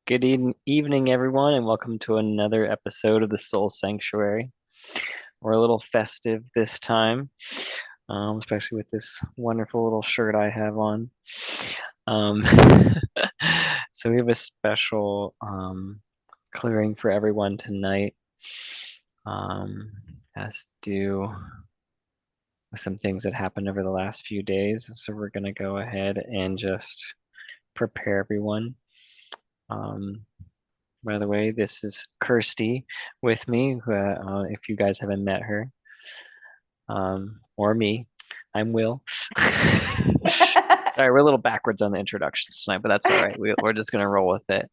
Good evening, everyone, and welcome to another episode of the Soul Sanctuary. We're a little festive this time, especially with this wonderful little shirt I have on. Um, so we have a special clearing for everyone tonight. Has to do with some things that happened over the last few days. So we're going to go ahead and just prepare everyone. By the way, this is Kirsty with me, if you guys haven't met her, or me. I'm Will. All right, we're a little backwards on the introductions tonight, but that's all right. We're just going to roll with it.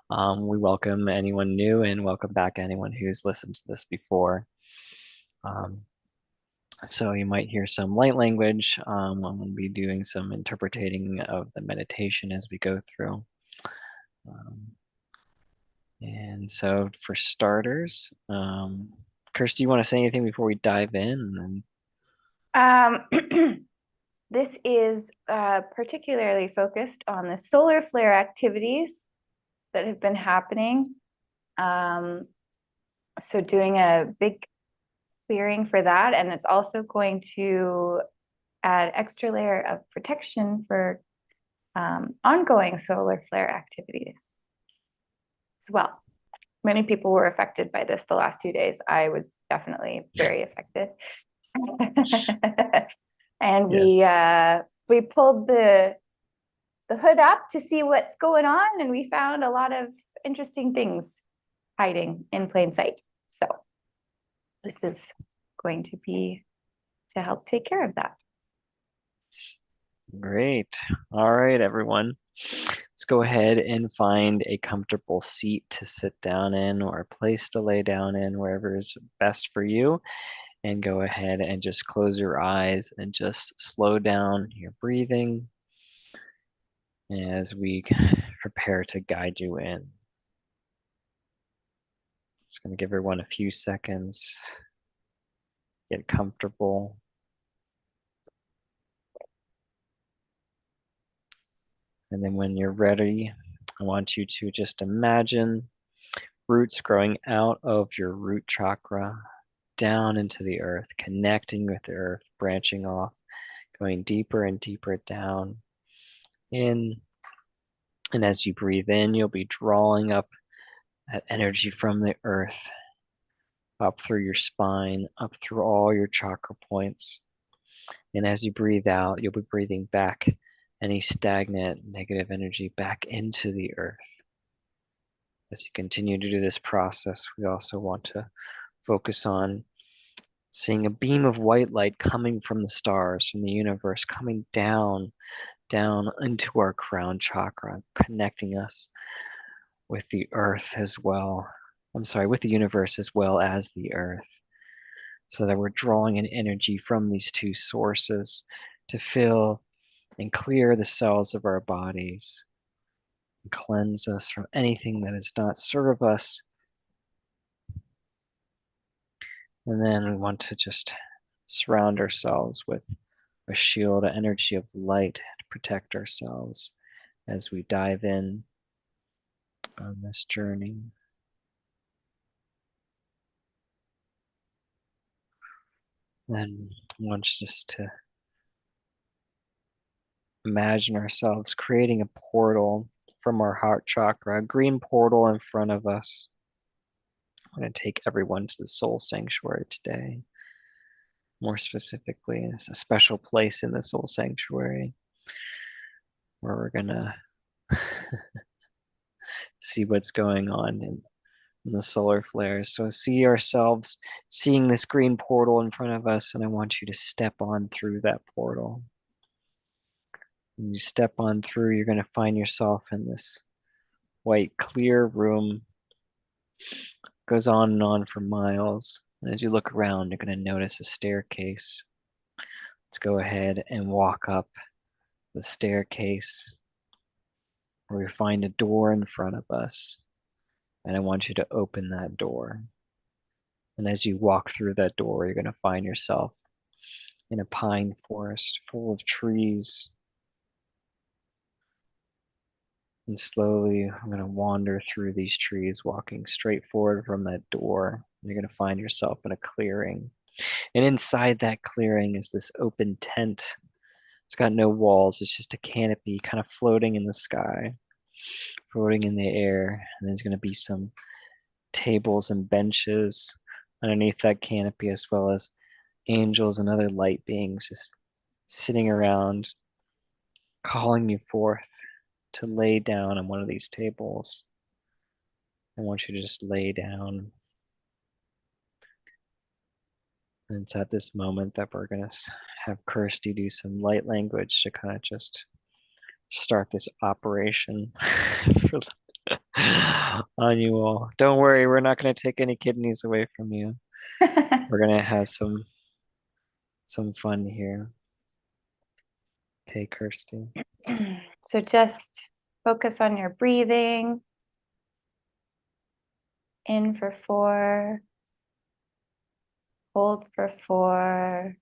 We welcome anyone new and welcome back anyone who's listened to this before. So you might hear some light language. I'm going to be doing some interpreting of the meditation as we go through. And so for starters, Kirsty, you want to say anything before we dive in? This is particularly focused on the solar flare activities that have been happening. So doing a big clearing for that, and it's also going to add extra layer of protection for ongoing solar flare activities as well. Many people were affected by this the last 2 days. I was definitely very affected. And Yes. we pulled the hood up to see what's going on, and we found a lot of interesting things hiding in plain sight. So this is going to be to help take care of that. Great. All right, everyone. Let's go ahead and find a comfortable seat to sit down in or a place to lay down in, wherever is best for you. And go ahead and just close your eyes and just slow down your breathing as we prepare to guide you in. Just going to give everyone a few seconds, get comfortable. And then when you're ready, I want you to just imagine roots growing out of your root chakra down into the earth, connecting with the earth, branching off, going deeper and deeper down in. And as you breathe in, you'll be drawing up that energy from the earth up through your spine, up through all your chakra points. And as you breathe out, you'll be breathing back any stagnant negative energy back into the earth. As you continue to do this process, we also want to focus on seeing a beam of white light coming from the stars, from the universe, coming down into our crown chakra, connecting us with the earth as well. I'm sorry, with the universe as well as the earth. So that we're drawing an energy from these two sources to fill and clear the cells of our bodies, and cleanse us from anything that does not serve us. And then we want to just surround ourselves with a shield, an energy of light to protect ourselves as we dive in on this journey. And I want just to imagine ourselves creating a portal from our heart chakra, a green portal in front of us. I'm going to take everyone to the soul sanctuary today. More specifically, it's a special place in the soul sanctuary where we're going to see what's going on in the solar flares. So see ourselves seeing this green portal in front of us, and I want you to step on through that portal. When you step on through, you're going to find yourself in this white, clear room. Goes on and on for miles. And as you look around, you're going to notice a staircase. Let's go ahead and walk up the staircase where we find a door in front of us. And I want you to open that door. And as you walk through that door, you're going to find yourself in a pine forest full of trees. And slowly, I'm going to wander through these trees, walking straight forward from that door. You're going to find yourself in a clearing. And inside that clearing is this open tent. It's got no walls, it's just a canopy kind of floating in the sky, floating in the air. And there's going to be some tables and benches underneath that canopy, as well as angels and other light beings just sitting around, calling you forth to lay down on one of these tables. I want you to just lay down. And it's at this moment that we're going to have Kirsty do some light language to kind of just start this operation for on you all. Don't worry, we're not going to take any kidneys away from you. We're going to have some fun here. Okay, Kirsty. So just focus on your breathing. In for 4, hold for 4,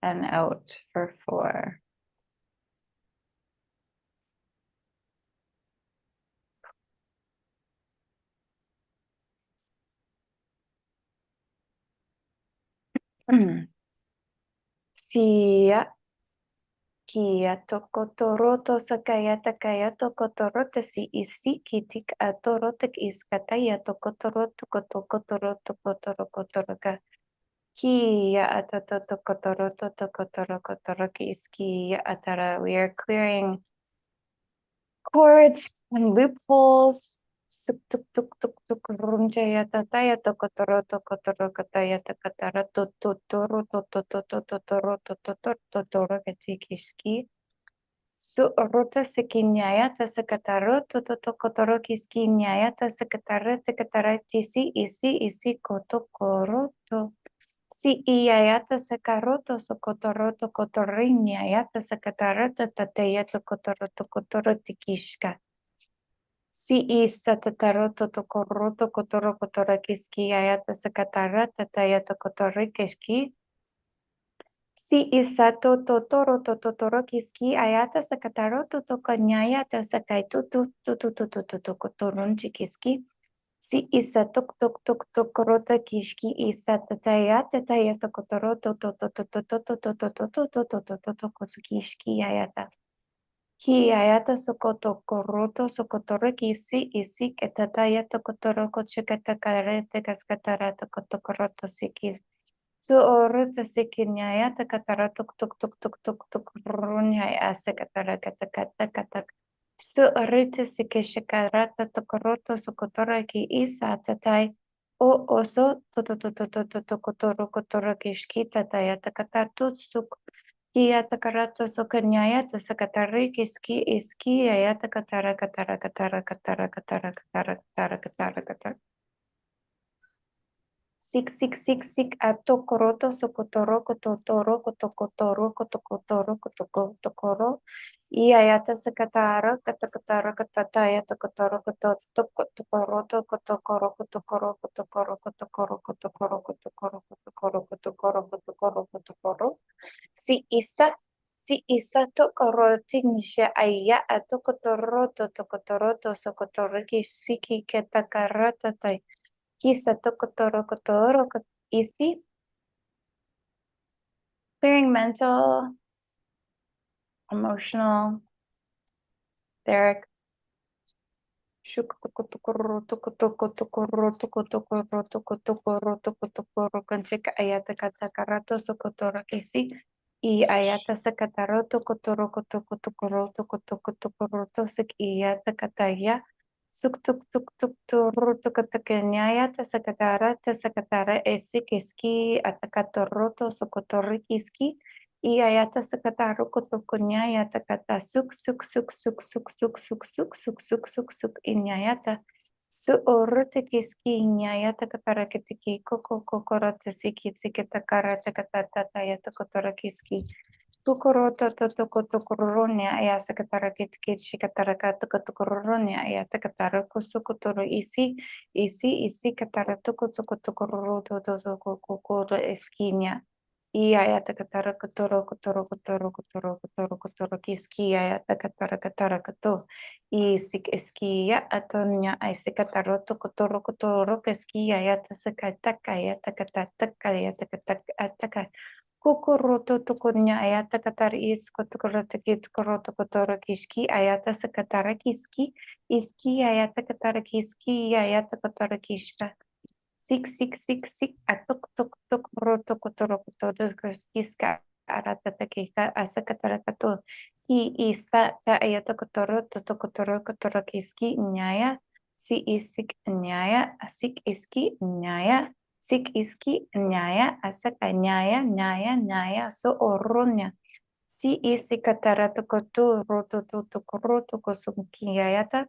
and out for 4. Siya, kia tokotoroto sakayata kayato kotorota si isi kitik atorotek iskataya tokotoroto kotokotoroto kotorokotoroka. Kia atatoto kotoroto tokotorokotoroki iski atara. We are clearing cords and loopholes. Suk tuk tuk tuk tuk runjaya tataya tokotoro tokotoro kataya takatara totoro totoro totoro totoro totoro katikishki. Su rota sekinyaya tasakataro totokotoro kiskinyaya tasakatara takatara tisi isi kotokoro to. Si iyayata sakaroto sokotoroto kotorinyayata sakatarata tataya tokotoro kotoro tikishka. Si isa tataroto tokoroto kotoro kotora kiski ayata sakatarata tayata kotori kishki. Si isa totoro totoro kiski ayata sakataroto tokanyayata sakaitutu tututututu kotorunchi kiski. Si isa tok tok tok tok korota kishki isa tatayata tayata kotoroto kishki ayata. Ki ayata sokoto koroto sokotoro kisi isi ketatayata kotoro kochikata karete kaskatarata kotokoroto siki. Su orota sikinyayata kataratok tuk tuk tuk tuk tuk runyay asa katara katakata katak. Su orita sikishakarata tokoroto sokotoro ki isa tatay. O oso toto kotoro kotoro kishkita tayata katatutsuk. Kiyata karato sokanyayata sakatari kiski iski ayata katara katara katara katara katara katara katara katara katara. Sik ato koroto sokotoro kototoro kotokotoro kotokotoro kotokotoro. Iyayata sakatara katakatara katataya tokotoro kotokoro kotokoro kotokoro kotokoro kotokoro kotokoro kotokoro kotokoro kotokoro kotokoro kotokoro. Si isa tokoro tingnisha aya atokotoro tokotoro sokotoriki siki ketakarata tai. Kisa tokotoro kotoro isi. Clearing mental, emotional, etheric. Shukotokoro tokotoko tokoro tokotokoro tokotokoro tokotokoro kanchika ayata katakarato sokotoro kisi. I ayata sakataro tokotoro kotokotokoro tokotokotokoro tosik iyata kataya. Suk tuk tuk tuk turu tukatakanyaya tasakatara tasakatara esik iski atakatoroto sokotori kiski. I ayata sakataru kotokunyaya takata suk suk suk suk suk suk suk suk suk suk suk suk inyayata. Su orute kiski inyayata katara kitiki koko kokoro tasiki tsikita takatata yata kotora kiski. Tukoroto tokotokoronia aya sakatara kitiki shikatara katokotokoronia aya takatara kusukotoro isi katara tokotokotokoro toto kokoro eskinia. I ayata katara katoro katoro katoro katoro katoro katoro kiski ayata katara katara kato. I sik eski ya atonya ay sikataro to katoro katoro kiski ayata sakataka ayata katataka ayata kataka. Kukoroto tukunya ayata katar is kotokorota kit koroto kotoro kiski ayata sakatara kiski iski ayata katara kiski ayata katara kishka. Sik sik sik sik atuk tuk tuk roto kotoro kotoro kiska arata kika asakatara kato ki isa ta ayata kotoro toto kotoro kotoro kiski nyaya si isik nyaya asik iski nyaya sik iski nyaya asaka nyaya nyaya nyaya so oronya si isikatara koto roto toto roto kosumki ayata.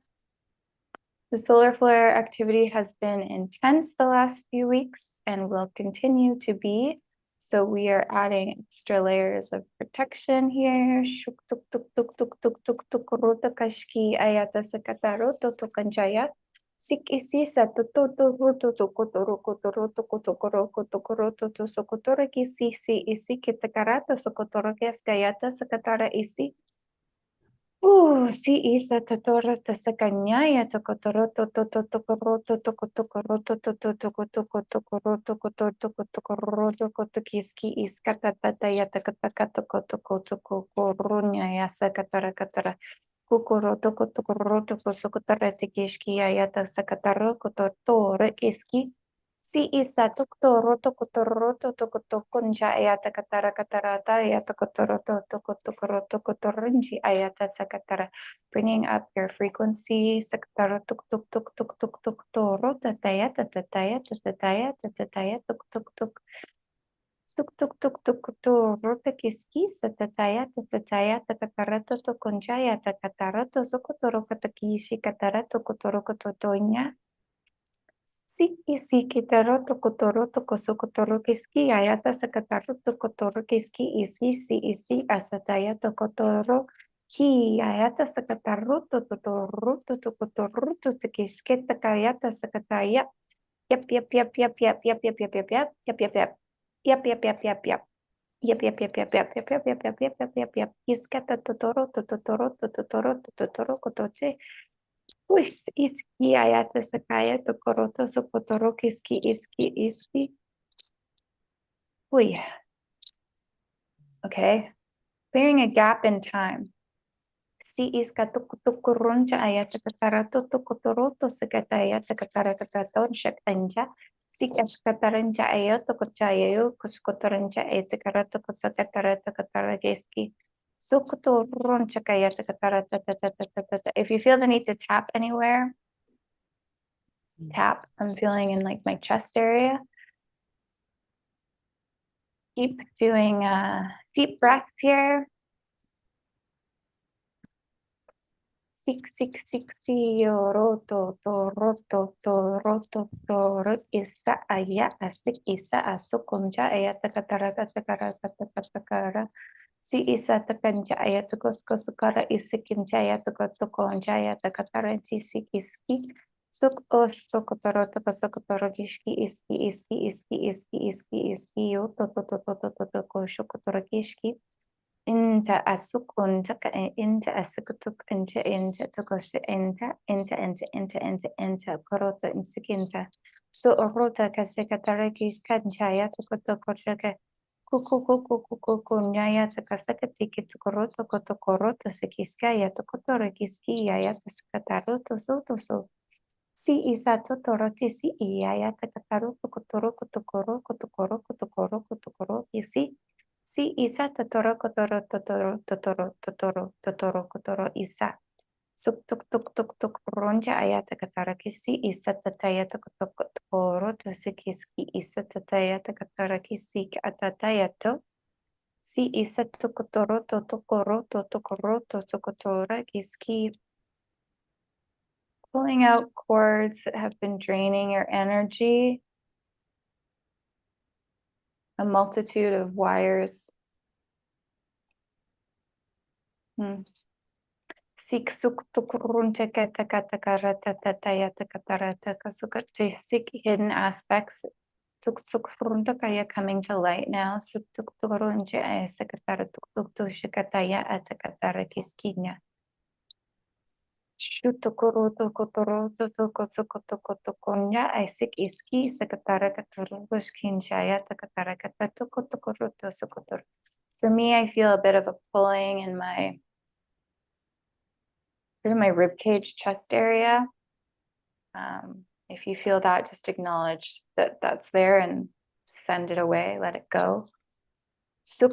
The solar flare activity has been intense the last few weeks and will continue to be. So we are adding extra layers of protection here. Shuk tuk tuk tuk tuk tuk tuk tuk rota kashki ayata sakataro to kanjaya. Sik isi sa to roto to kotoro kotoro to kotokoro kotokoro to sokotoro kisi si isi kitakarata sokotoro keskayata sakatara isi. Si isa tatora tasakanyaya tokotoroto totokoroto tokotokoroto totokotokotokoroto kotokotokoroto kotokiski iskatatataya takatakatakotokotokoronya yasakatara katara kukoroto kotokoroto kosokotara tikishki ayata sakataro kototore kiski. Si isa toktoro tokotoroto tokotokonja ayata katara katarata ayata kotoroto tokotokoroto kotoronji ayata sakatara. Bringing up your frequency sakatara tuk tuk tuk tuk tuk tuk toro tataya tatataya tatataya tatataya tuk tuk tuk. Suk tuk tuk tuk toro takiski satataya tatataya takatara tokonja takatara to sokotoro katakishi katara tokotoro kototonya. Sí, y sí, kitaro tokotoro tokosokotoro kiski ayata sakataro tokotoro kiski y sí, asataya tokotoro ki ayata sakataro totoro tokotoro tokiske takayata sakataya yap yap yap yap yap yap yap yap yap yap yap yap yap yap yap yap Yep, yep, yep, yep, yep, yep, yep, yep, yep, yep, yep, yep, yep. Iskata totoro, totoro, totoro, totoro, kotoche. Pues iski ayata sakaya tokoroto sokotoro kiski iski iski. Uy. Okay. Clearing a gap in time. Si iska tukuruncha ayata katarato tokotoroto sekata ayata katarakaton shak anja. Si katarancha ayoto kochayo kuskotorancha ayata karato kosakatarata katarageski. Sokotoroncha kayata katarata. If you feel the need to tap anywhere, tap. I'm feeling in like my chest area. Keep doing deep breaths here. Sik, sik, sik, si, roto, roto, isa, aya, asik, isa, asukunja, aya, takatara, takara, takara. Si isa takanja, aya, tukosukara, isikinja, aya, tukotukonja, aya, takatara, sik, iski. Suk o sokotoro tokosokotoro kishki iski yo to shokotoro kishki inta asukun taka inta asukutuk inta tokoshe inta korota insikinta so orota kasekatara kishka njaya tokotoko shaka kuku nyaya takasaka tiki tokoroto kotokorota sekiska ya tokotoro kiski ya tasakataro to si isa totoro tisi iya takataro kotokoro isi si isa totoro isa suk tuk ronja aya takatara kisi isa tataya tokotoro tosikiski isa tataya takatara kisi atataya to si isa tokotoro tosokotora kiski. Pulling out cords that have been draining your energy, a multitude of wires. Sik suk tukurunte sik hidden aspects tuk tuk fruntakaya coming to light now. Suk tuk turunje ay sekatara tuk tuk tuk shikataya atakatara kiskinya. Shutukuru tukuturu tukutukutukutukunya ay sik iski sekatara katuru kinchaya takatara katatukutukuru tusukutur. For me, I feel a bit of a pulling in my through my rib cage chest area. If you feel that, just acknowledge that that's there and send it away, let it go. Sik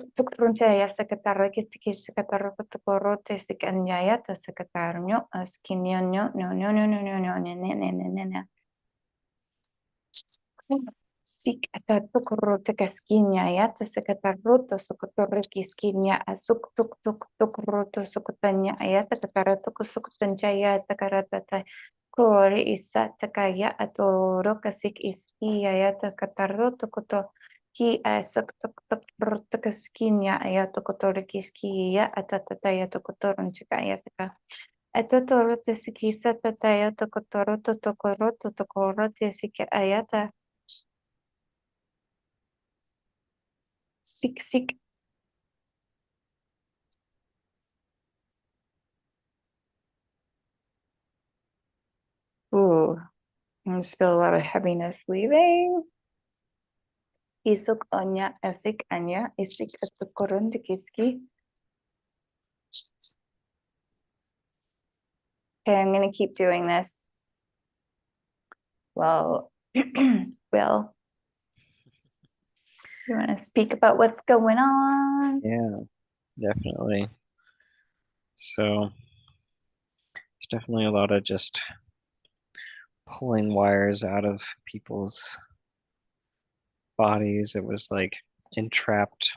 ata tukro tekaskinya ya tesekatarroto sokotorrekiskinya asuk tuk tuk tukroto sokotanya ya tekatarato sokotanjaya takaratata kore isa takaya atoro kasik iski ya tekatarroto koto ki asuk tuk tuk tekaskinya ya tokotorrekiski ya atatata ya tokotoron chikaya taka atotoro tesikisa tataya tokotoro tokoroto tokoro tesike ayata sik sik. Ooh, I just feel a lot of heaviness leaving. Isuk onya esik anya isik atukorun dikiski. Okay, I'm gonna keep doing this. Well, Will, you want to speak about what's going on? Yeah, definitely. So there's definitely a lot of just pulling wires out of people's bodies. It was like entrapped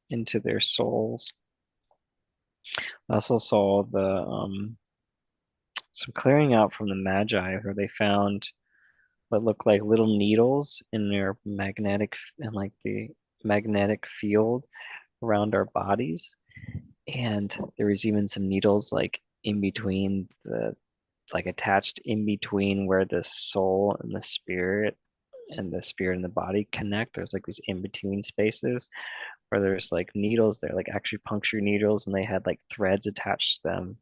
into their souls. I also saw the some clearing out from the Magi where they found what looked like little needles in their magnetic and like the magnetic field around our bodies. And there was even some needles like in between the like attached in between where the soul and the spirit and the body connect. There's like these in between spaces where there's like needles there, like actually puncture needles, and they had like threads attached to them.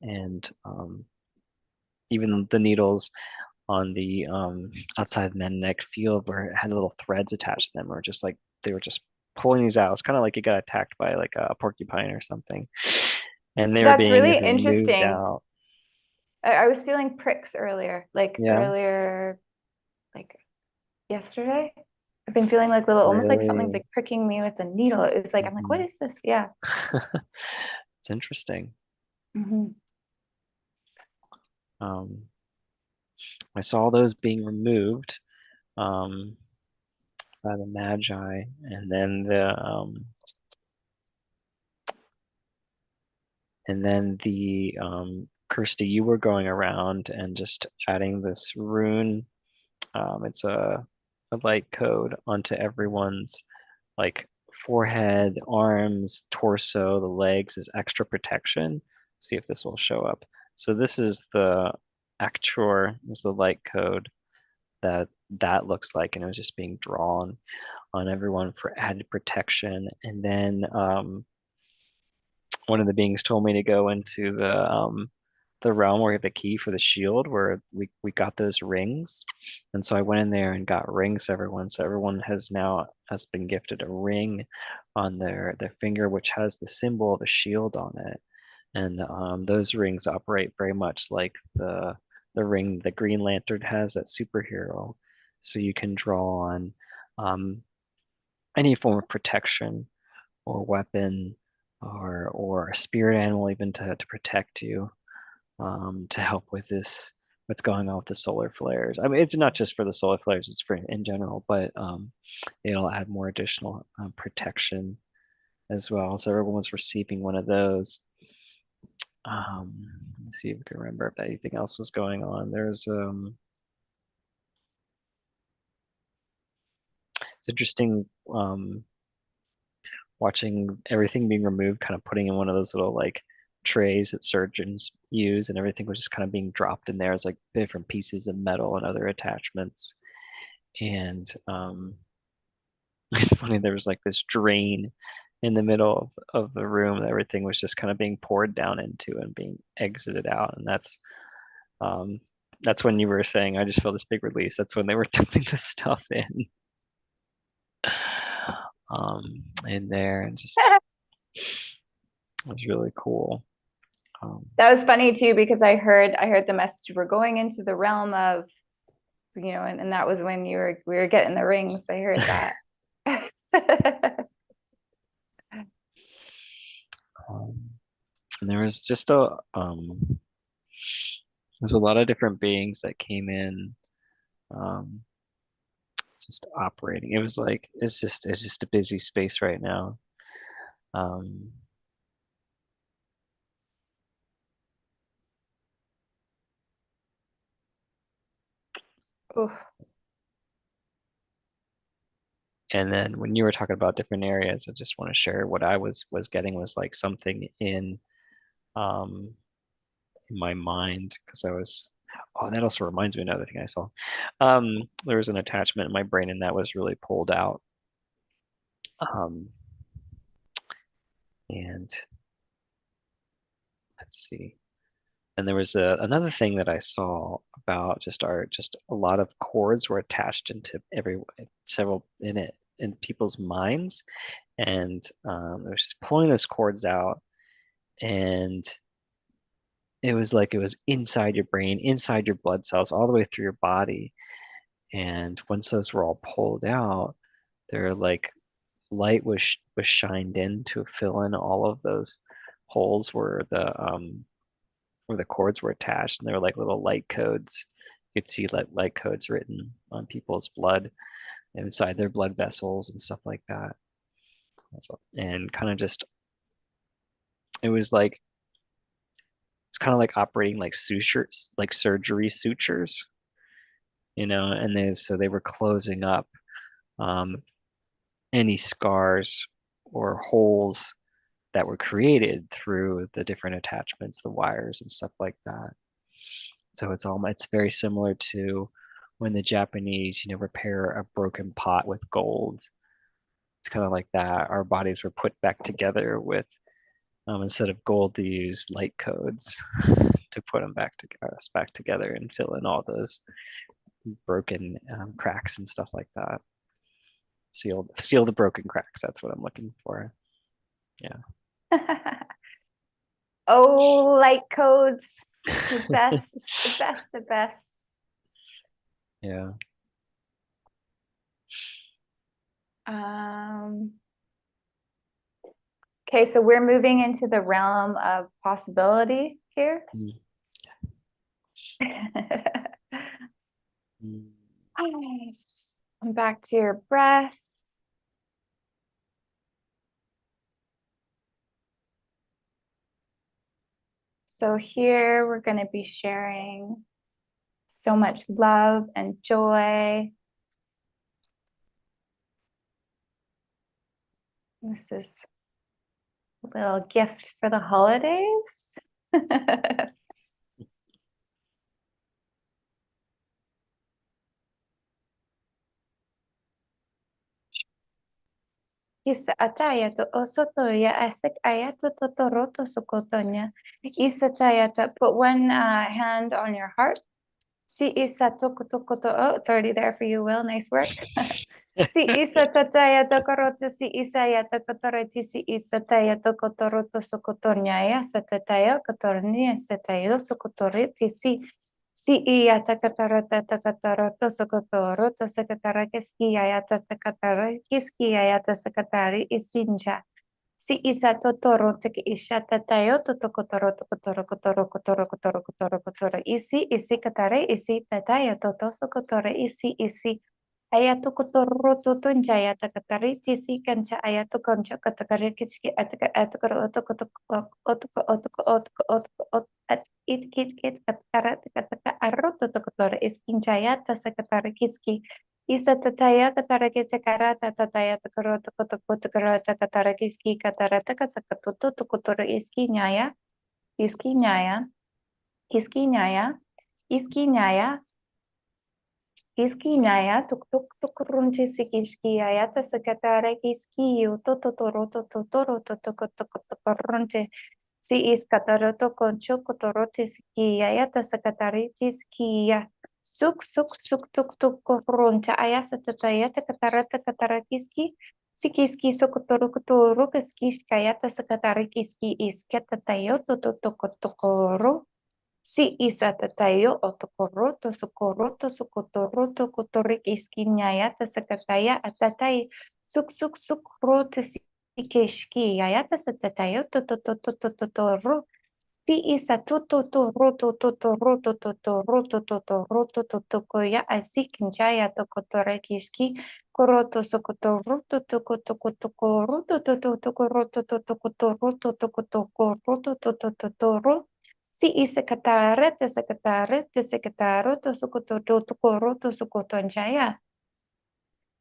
And even the needles on the outside the magnetic field where it had little threads attached to them, or just like they were just pulling these out. It's kind of like you got attacked by like a porcupine or something, and they were That's being really removed interesting. out. I was feeling pricks earlier, Yeah, like yesterday. I've been feeling like little, almost like something's really. like pricking me with a needle. It was like, I'm like, what Mhm. is this? Yeah. It's interesting. Mhm. Um, I saw those being removed um, by the Magi, and then the Kirsty, you were going around and just adding this rune. It's a light code onto everyone's like forehead, arms, torso, the legs is extra protection. See if this will show up. So this is the Actor, is the light code that looks like, and it was just being drawn on everyone for added protection. And then one of the beings told me to go into the realm where we have the key for the shield, where we got those rings. And so I went in there and got rings for everyone. So everyone has been gifted a ring on their finger, which has the symbol of a shield on it. And those rings operate very much like the ring the Green Lantern has, that superhero. So you can draw on um, any form of protection or weapon or a spirit animal even to protect you, to help with this what's going on with the solar flares. I mean, it's not just for the solar flares; it's for in general, but it'll add more additional protection as well. So everyone's receiving one of those. Let's see if I can remember if anything else was going on. There's it's interesting watching everything being removed, kind of putting in one of those little like trays that surgeons use, and everything was just kind of being dropped in there as like different pieces of metal and other attachments. And it's funny, there was like this drain in the middle of the room that everything was just kind of being poured down into and being exited out. And um that's when you were saying, I just feel this big release. That's when they were dumping the stuff in there, and just it was really cool. That was funny too, because I heard the message we're going into the realm of, and that was when we were getting the rings. I heard that. um, and there was just a there's a lot of different beings that came in, um, just operating. It was like it's just a busy space right now. Um, Oof. and then when you were talking about different areas, I just want to share what I was getting was like something um in my mind, because I was, oh, that also reminds me of another thing I saw. There was an attachment in my brain and that was really pulled out. Um, and let's see. And there was another thing that I saw about just a lot of cords were attached into several in people's minds, and it was just pulling those cords out, and it was like it was inside your brain, inside your blood cells, all the way through your body. And once those were all pulled out, they're like light was shined in to fill in all of those holes where the cords were attached, and there were like little light codes. You could see like light codes written on people's blood inside their blood vessels and stuff like that. And kind of just it was like it's kind of like operating like sutures, like surgery sutures, and so they were closing up um, any scars or holes that were created through the different attachments, the wires and stuff like that. So it's very similar to when the Japanese, repair a broken pot with gold. It's kind of like that. Our bodies were put back together with instead of gold, they use light codes to put us back together and fill in all those broken cracks and stuff like that. Seal the broken cracks. That's what I'm looking for. Yeah. Oh, light codes. The best, the best, the best. Yeah. Okay, so we're moving into the realm of possibility here. Mm. Mm. Come back to your breath. So here we're going to be sharing so much love and joy. This is a little gift for the holidays. Isa atayata osotoya asik ayatu totoroto sokotonya. Isa tayata, put one hand on your heart. Si isa tokotokoto. Oh, it's already there for you, Will. Nice work. Si isa tataya tokoroto si isa ya tokotoroti si isa taya tokotoroto sokotonya ya satataya kotornia satayo sokotoriti si iya takatarata takatarato sokotoroto sakatara keski ya takatara keski ya sakatari isinja. Si isa totoro teki isha tatayo totokotoro tokotoro kotoro kotoro kotoro kotoro kotoro isi katare isi tataya toto sokotore isi ayato kotoro toto njaya takatari tisi kancha ayato koncha katakari kichki ataka atakaro otoko otoko otoko otoko otoko at it kit katakara takataka arroto tokotore iskinchaya tasakatari kiski Isa tataya katarake takara tataya takaro tokotoko takara takatara kiski katara takatakato tokotoro iski nyaya, iski nyaya, iski nyaya, Iski naya tuk tuk tuk runche sikiski ayata sakatara kiski to toro to toro to to runche si iskataroto concho kotorote ski ayata sakatari kiski ya suk suk suk tuk tuk runcha ayasa tatayata katarata katarakiski sikiski sokotoro kotoro kiski kayata sakatari kiski iskata tayoto to koro si isa tatayo otokoroto sokoroto sokotoroto kotorik iskinyayata sakataya atatai suk suk suk rote sikeshki yayata satatayo totototototoro si isa toto roto toto roto toto roto toto roto toto koya asikinjaya tokotorekishki koroto sokotoroto tokotokotokoroto toto tokoroto tokotoroto tokotokoroto toto si sekatare sekataro to sokoto to koro to sokoto jaya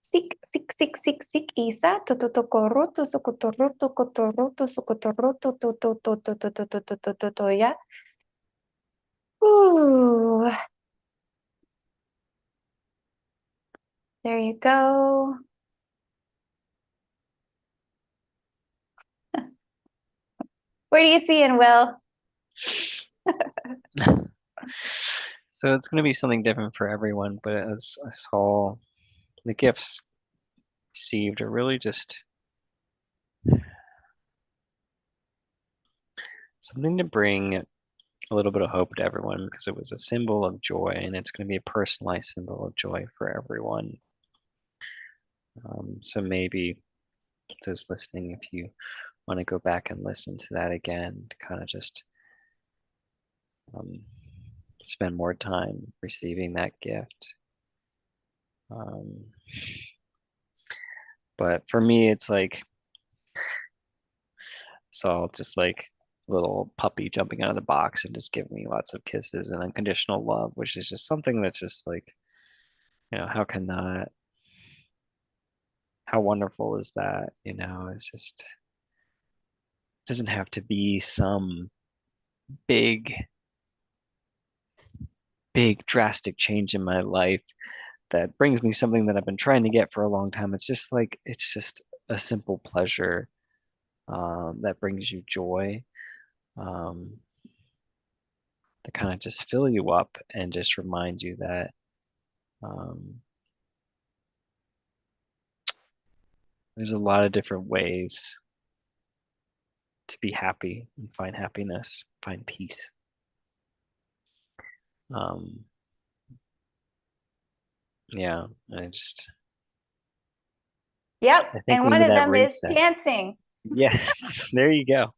sik sik sik sik sik isa to koro to sokoto roto kotoro to sokoto roto to ya. Ooh, there you go. What are you seeing, Will? So it's going to be something different for everyone, but as I saw, the gifts received are really just something to bring a little bit of hope to everyone because it was a symbol of joy and it's going to be a personalized symbol of joy for everyone. So maybe those listening, if you want to go back and listen to that again, to kind of just um, spend more time receiving that gift. Um, but for me, it's like so just like little puppy jumping out of the box and just giving me lots of kisses and unconditional love, which is just something that's just like, how can that, how wonderful is that? It's just, it doesn't have to be some big, big drastic change in my life that brings me something that I've been trying to get for a long time. It's just like, it's just a simple pleasure that brings you joy, um, to kind of just fill you up and just remind you that um, there's a lot of different ways to be happy and find happiness, find peace. Um, yeah, Yep, I think and we one need of that them is reset. dancing. Yes, there you go.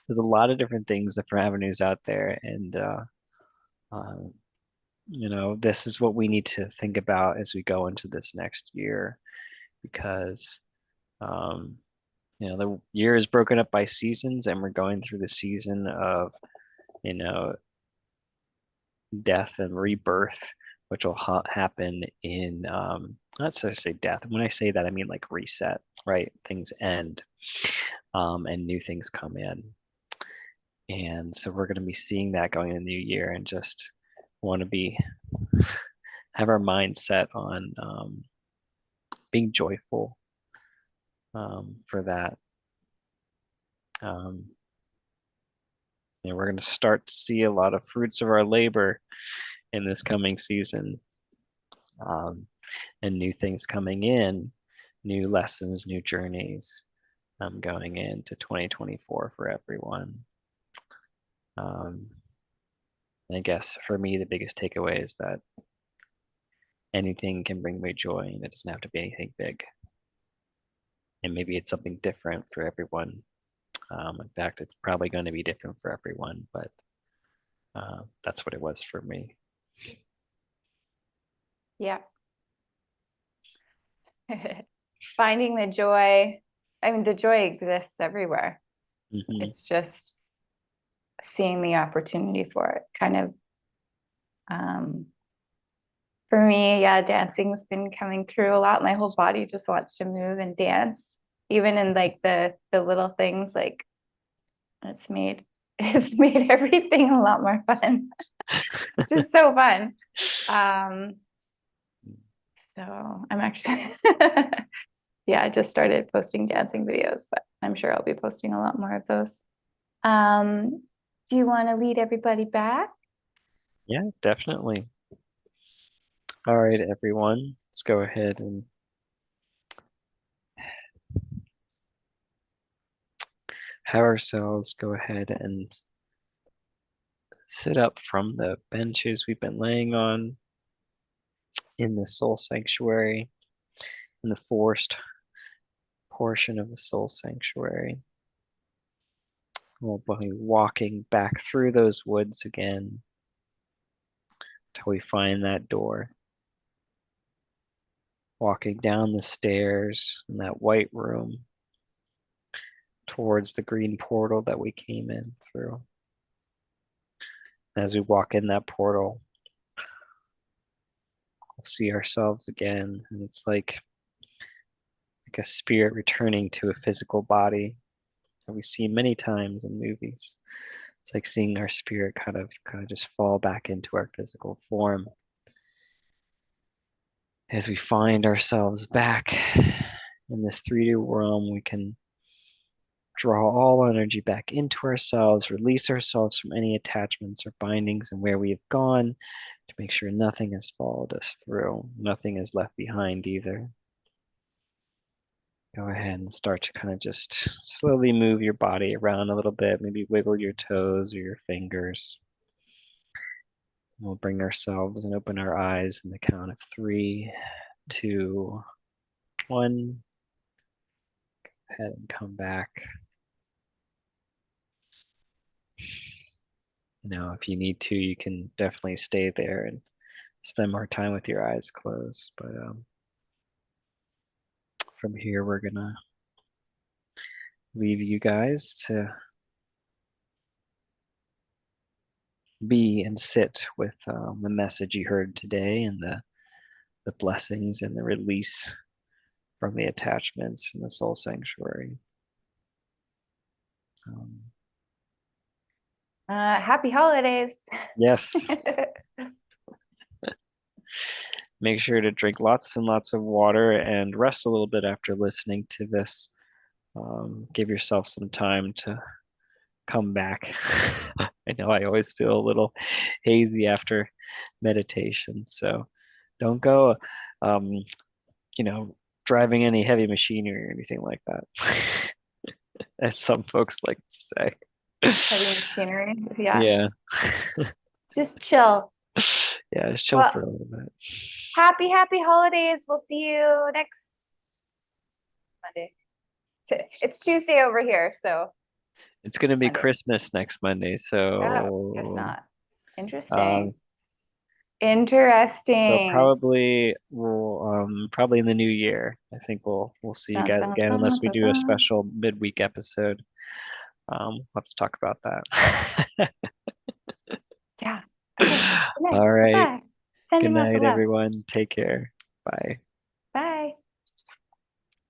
There's a lot of different things, different avenues out there, and um, this is what we need to think about as we go into this next year, because um, the year is broken up by seasons, and we're going through the season of you know death and rebirth, which will happen in not to say death. When I say that, I mean like reset, right? Things end, and new things come in. And so we're going to be seeing that going in the new year and just want to be have our mind set on being joyful for that. Um, we're going to start to see a lot of fruits of our labor in this coming season, um, and new things coming in, new lessons, new journeys going into 2024 for everyone. Um, I guess for me, the biggest takeaway is that anything can bring me joy and it doesn't have to be anything big. And maybe it's something different for everyone. In fact, it's probably going to be different for everyone, but that's what it was for me. Yeah. Finding the joy. I mean, the joy exists everywhere. Mm-hmm. It's just seeing the opportunity for it. Kind of, for me, yeah, dancing's been coming through a lot. My whole body just wants to move and dance, even in like the little things. Like it's made it's made everything a lot more fun. Just so fun. Um, So I'm actually, yeah, I just started posting dancing videos, but I'm sure I'll be posting a lot more of those. Um, do you want to lead everybody back? Yeah, definitely. All right, everyone, let's go ahead and have ourselves go ahead and sit up from the benches we've been laying on in the soul sanctuary, in the forest portion of the soul sanctuary. We'll be walking back through those woods again till we find that door. Walking down the stairs in that white room towards the green portal that we came in through. As we walk in that portal, we'll see ourselves again, and it's like a spirit returning to a physical body that we see many times in movies. It's like seeing our spirit kind of just fall back into our physical form. As we find ourselves back in this 3D realm, we can draw all energy back into ourselves, release ourselves from any attachments or bindings and where we have gone to make sure nothing has followed us through, nothing is left behind either. Go ahead and start to kind of just slowly move your body around a little bit, maybe wiggle your toes or your fingers. We'll bring ourselves and open our eyes in the count of 3, 2, 1. Go ahead and come back. If you need to, you can definitely stay there and spend more time with your eyes closed. But from here, we're gonna leave you guys to be and sit with the message you heard today and the blessings and the release from the attachments in the soul sanctuary. Um, Happy holidays. yes, make sure to drink lots and lots of water and rest a little bit after listening to this. Give yourself some time to come back. I know I always feel a little hazy after meditation, so don't go, um, you know, driving any heavy machinery or anything like that, as some folks like to say. Heavy machinery. Yeah. Yeah, Just chill. yeah, just chill for Well, a little bit. happy holidays. We'll see you next Monday. It's Tuesday over here, so It's gonna be Monday. Christmas next Monday, Oh, guess so not. um, Interesting. so Interesting. probably in the new year. I think we'll see you Dun, guys dun, again unless dun, we dun, do a dun. special midweek episode. We'll have to talk about that. Yeah. Okay. Good night. All right. Bye-bye. Good Sending lots night, of love. everyone. Take care. Bye.